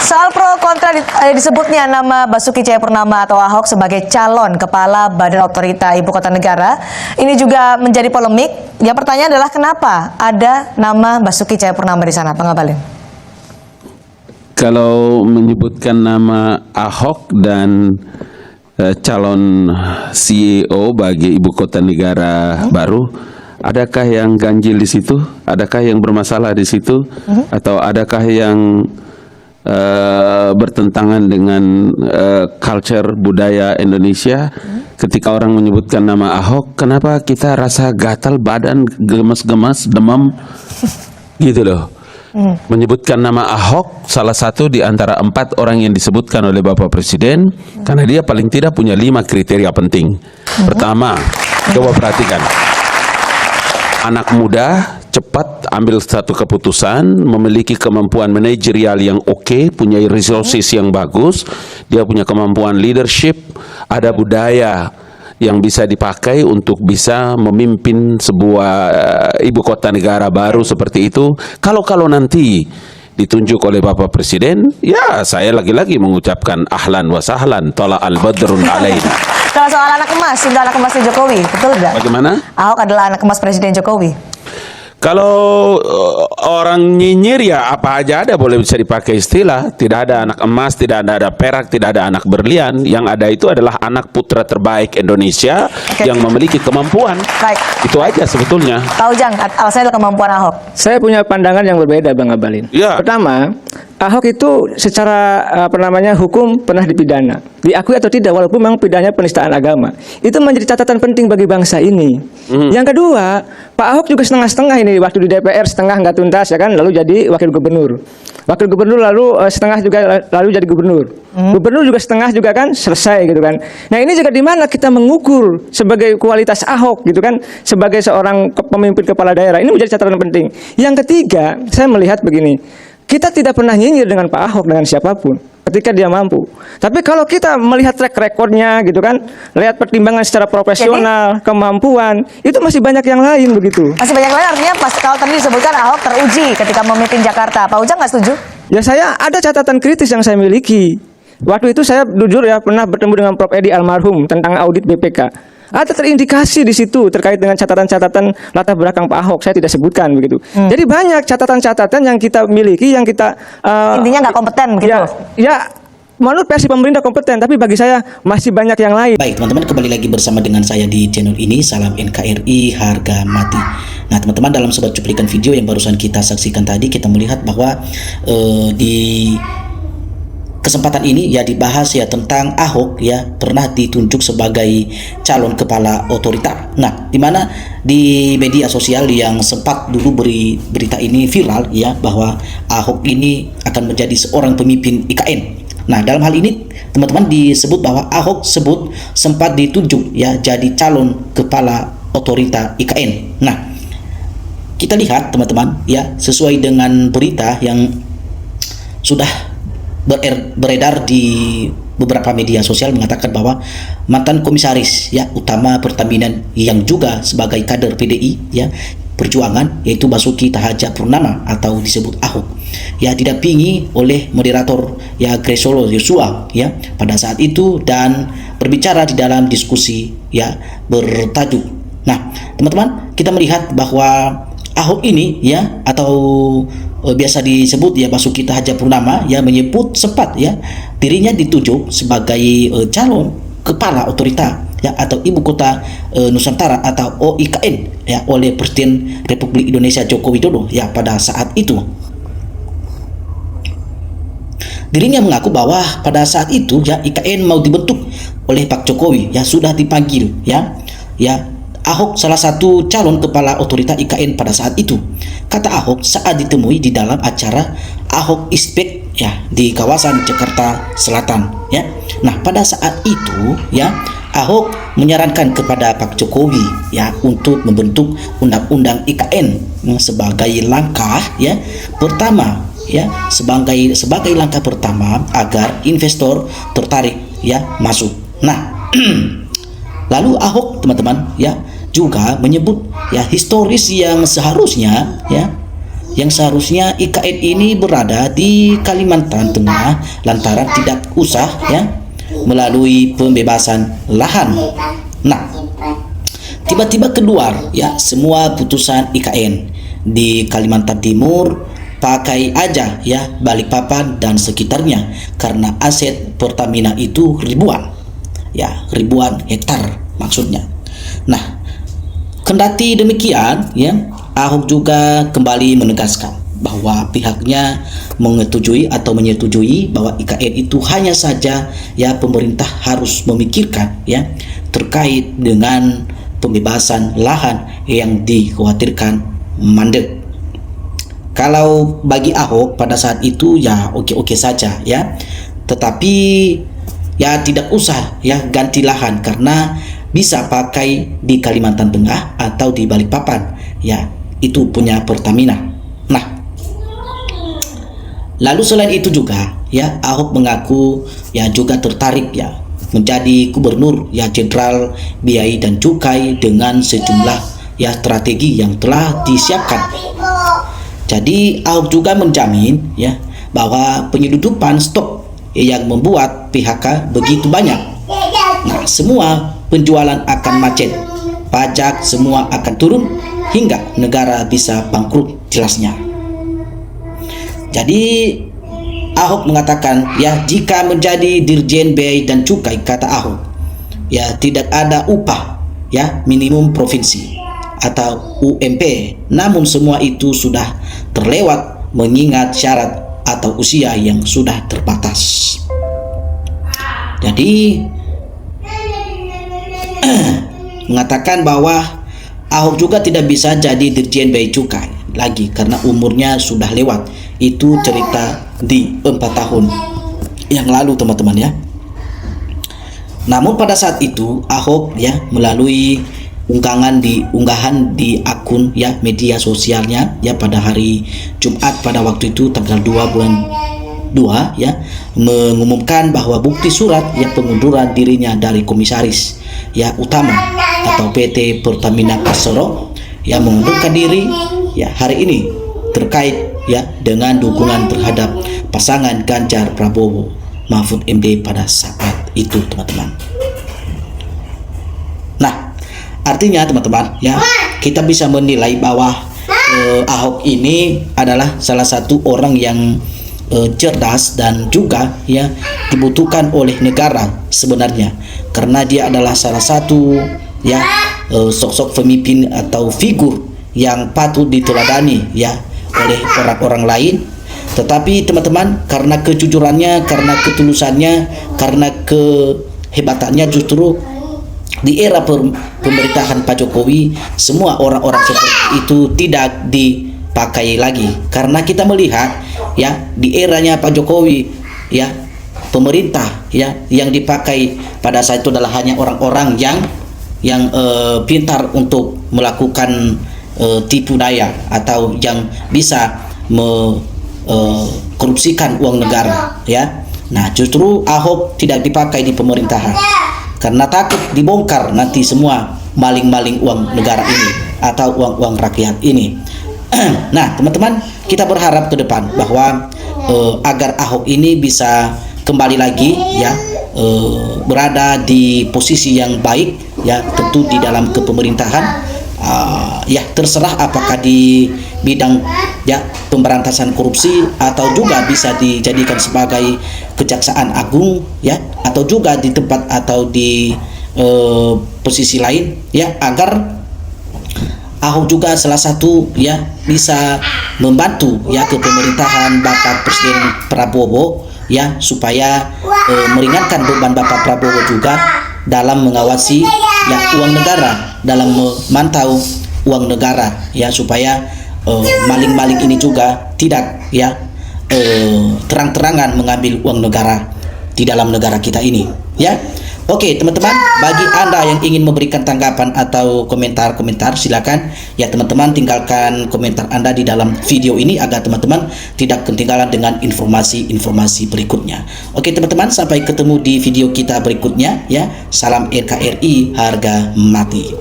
Soal pro kontra disebutnya nama Basuki Cahayapurnama atau Ahok sebagai calon kepala Badan Otorita Ibu Kota Negara. Ini juga menjadi polemik. Yang pertanyaan adalah kenapa ada nama Basuki Cahayapurnama di sana, Bang Abalin? Kalau menyebutkan nama Ahok dan calon CEO bagi Ibu Kota Negara baru, adakah yang ganjil di situ? Adakah yang bermasalah di situ? Atau adakah yang bertentangan dengan culture budaya Indonesia? Ketika orang menyebutkan nama Ahok, kenapa kita rasa gatal badan, gemas-gemas, demam gitu loh. Menyebutkan nama Ahok salah satu di antara 4 orang yang disebutkan oleh Bapak Presiden, karena dia paling tidak punya 5 kriteria penting. Pertama, coba perhatikan, anak muda, cepat ambil satu keputusan, memiliki kemampuan manajerial yang oke, punya resources yang bagus, dia punya kemampuan leadership, ada budaya yang bisa dipakai untuk bisa memimpin sebuah ibu kota negara baru seperti itu. Kalau nanti ditunjuk oleh Bapak Presiden, ya saya lagi-lagi mengucapkan ahlan wa sahlan, tala al-badrun alaina. Kalau soal anak emas, sudah anak emasnya Jokowi, betul tidak? Bagaimana? Ahok adalah anak emas Presiden Jokowi. Kalau orang nyinyir ya apa aja ada, boleh bisa dipakai istilah. Tidak ada anak emas, tidak ada perak, tidak ada anak berlian. Yang ada itu adalah anak putra terbaik Indonesia yang memiliki kemampuan. Baik. Itu aja sebetulnya. Pak Ujang, alasannya adalah kemampuan Ahok. Saya punya pandangan yang berbeda, Bang Abalin. Ya. Pertama, Ahok itu secara hukum pernah dipidana, diakui atau tidak, walaupun memang pidananya penistaan agama. Itu menjadi catatan penting bagi bangsa ini. Yang kedua, Pak Ahok juga setengah-setengah ini, waktu di DPR setengah nggak tuntas ya kan, lalu jadi wakil gubernur lalu setengah juga lalu jadi gubernur. Gubernur juga setengah juga kan selesai gitu kan. Nah ini juga di mana kita mengukur sebagai kualitas Ahok gitu kan, sebagai seorang pemimpin kepala daerah. Ini menjadi catatan penting. Yang ketiga, saya melihat begini. Kita tidak pernah nyinyir dengan Pak Ahok dengan siapapun ketika dia mampu. Tapi kalau kita melihat track recordnya gitu kan, lihat pertimbangan secara profesional, kemampuan, itu masih banyak yang lain begitu. Masih banyak lain, artinya pas kalau tadi disebutkan Ahok teruji ketika memimpin Jakarta. Pak Ujang nggak setuju? Ya saya ada catatan kritis yang saya miliki. Waktu itu saya jujur ya pernah bertemu dengan Prof. Edi almarhum tentang audit BPK. Ada terindikasi di situ terkait dengan catatan-catatan latar belakang Pak Ahok, saya tidak sebutkan begitu. Jadi banyak catatan-catatan yang kita miliki, yang kita intinya nggak kompeten gitu. Ya, menurut versi pemerintah kompeten, tapi bagi saya masih banyak yang lain. Baik teman-teman, kembali lagi bersama dengan saya di channel ini. Salam NKRI harga mati. Nah teman-teman, dalam sebuah cuplikan video yang barusan kita saksikan tadi, kita melihat bahwa di kesempatan ini ya dibahas ya tentang Ahok ya pernah ditunjuk sebagai calon kepala otorita. Nah, di mana di media sosial yang sempat dulu beri berita ini viral ya bahwa Ahok ini akan menjadi seorang pemimpin IKN. Nah, dalam hal ini teman-teman disebut bahwa Ahok sempat ditunjuk ya jadi calon kepala otorita IKN. Nah, kita lihat teman-teman ya sesuai dengan berita yang sudah beredar di beberapa media sosial mengatakan bahwa mantan komisaris ya utama Pertamina yang juga sebagai kader PDI ya Perjuangan, yaitu Basuki Cahayapurnama atau disebut Ahok ya didampingi oleh moderator ya Gresolo Yosua ya pada saat itu dan berbicara di dalam diskusi ya bertajuk. Nah teman-teman, kita melihat bahwa Ahok ini ya atau biasa disebut ya Basuki Cahayapurnama ya menyebut sempat ya dirinya ditunjuk sebagai calon kepala otorita ya atau ibu kota Nusantara atau OIKN ya oleh Presiden Republik Indonesia Joko Widodo ya pada saat itu. Dirinya mengaku bahwa pada saat itu ya IKN mau dibentuk oleh Pak Jokowi ya sudah dipanggil ya Ahok salah satu calon kepala otorita IKN pada saat itu. Kata Ahok saat ditemui di dalam acara Ahok Ispek ya di kawasan Jakarta Selatan ya. Nah, pada saat itu ya Ahok menyarankan kepada Pak Jokowi ya untuk membentuk undang-undang IKN sebagai langkah ya pertama ya sebagai langkah pertama agar investor tertarik ya masuk. Nah, lalu Ahok teman-teman ya juga menyebut ya historis yang seharusnya ya yang seharusnya IKN ini berada di Kalimantan Tengah lantaran tidak usah ya melalui pembebasan lahan. Nah, tiba-tiba keluar ya semua putusan IKN di Kalimantan Timur pakai aja ya Balikpapan dan sekitarnya karena aset Pertamina itu ribuan hektar maksudnya. Nah, kendati demikian ya Ahok juga kembali menegaskan bahwa pihaknya menyetujui bahwa IKN itu hanya saja ya pemerintah harus memikirkan ya terkait dengan pembebasan lahan yang dikhawatirkan mandek. Kalau bagi Ahok pada saat itu ya oke-oke saja ya, tetapi ya tidak usah ya ganti lahan karena bisa pakai di Kalimantan Tengah atau di Balikpapan ya, itu punya Pertamina. Nah, lalu selain itu juga ya Ahok mengaku ya juga tertarik ya menjadi gubernur ya Jenderal Biaya dan Cukai dengan sejumlah ya strategi yang telah disiapkan. Jadi Ahok juga menjamin ya bahwa penyeludupan stok yang membuat PHK begitu banyak. Nah, semua penjualan akan macet, pajak semua akan turun hingga negara bisa bangkrut jelasnya. Jadi Ahok mengatakan ya jika menjadi Dirjen Bea dan Cukai, kata Ahok, ya tidak ada upah ya minimum provinsi atau UMP, namun semua itu sudah terlewat mengingat syarat atau usia yang sudah terbatas. Jadi mengatakan bahwa Ahok juga tidak bisa jadi Dirjen Bea Cukai lagi karena umurnya sudah lewat. Itu cerita di 4 tahun yang lalu teman-teman ya. Namun pada saat itu Ahok ya melalui unggahan di akun ya media sosialnya ya pada hari Jumat pada waktu itu tanggal 2 bulan 2 ya mengumumkan bahwa bukti surat ya pengunduran dirinya dari komisaris ya utama atau PT Pertamina Persero ya mengundurkan diri ya hari ini terkait ya dengan dukungan terhadap pasangan Ganjar Prabowo Mahfud MD pada saat itu teman-teman. Nah, artinya teman-teman ya kita bisa menilai bahwa Ahok ini adalah salah satu orang yang cerdas dan juga ya dibutuhkan oleh negara sebenarnya karena dia adalah salah satu ya sosok pemimpin atau figur yang patut diteladani ya oleh orang-orang lain. Tetapi teman-teman karena kejujurannya, karena ketulusannya, karena kehebatannya justru di era pemerintahan Pak Jokowi semua orang-orang seperti itu tidak dipakai lagi karena kita melihat ya di eranya Pak Jokowi ya pemerintah ya yang dipakai pada saat itu adalah hanya orang-orang yang pintar untuk melakukan tipu daya atau yang bisa korupsikan uang negara ya. Nah, justru Ahok tidak dipakai di pemerintahan karena takut dibongkar nanti semua maling-maling uang negara ini atau uang-uang rakyat ini. Nah, teman-teman, kita berharap ke depan bahwa agar Ahok ini bisa kembali lagi ya berada di posisi yang baik ya tentu di dalam kepemerintahan. Ya terserah apakah di bidang ya pemberantasan korupsi atau juga bisa dijadikan sebagai kejaksaan agung ya atau juga di tempat atau di posisi lain ya agar Ahok juga salah satu ya bisa membantu ya kepemerintahan Bapak Presiden Prabowo ya supaya meringankan beban Bapak Prabowo juga dalam mengawasi ya uang negara, dalam memantau uang negara ya supaya maling-maling ini juga tidak ya terang-terangan mengambil uang negara di dalam negara kita ini ya. Oke teman-teman, bagi Anda yang ingin memberikan tanggapan atau komentar silakan ya teman-teman tinggalkan komentar Anda di dalam video ini agar teman-teman tidak ketinggalan dengan informasi-informasi berikutnya. Oke teman-teman, sampai ketemu di video kita berikutnya ya. Salam NKRI harga mati.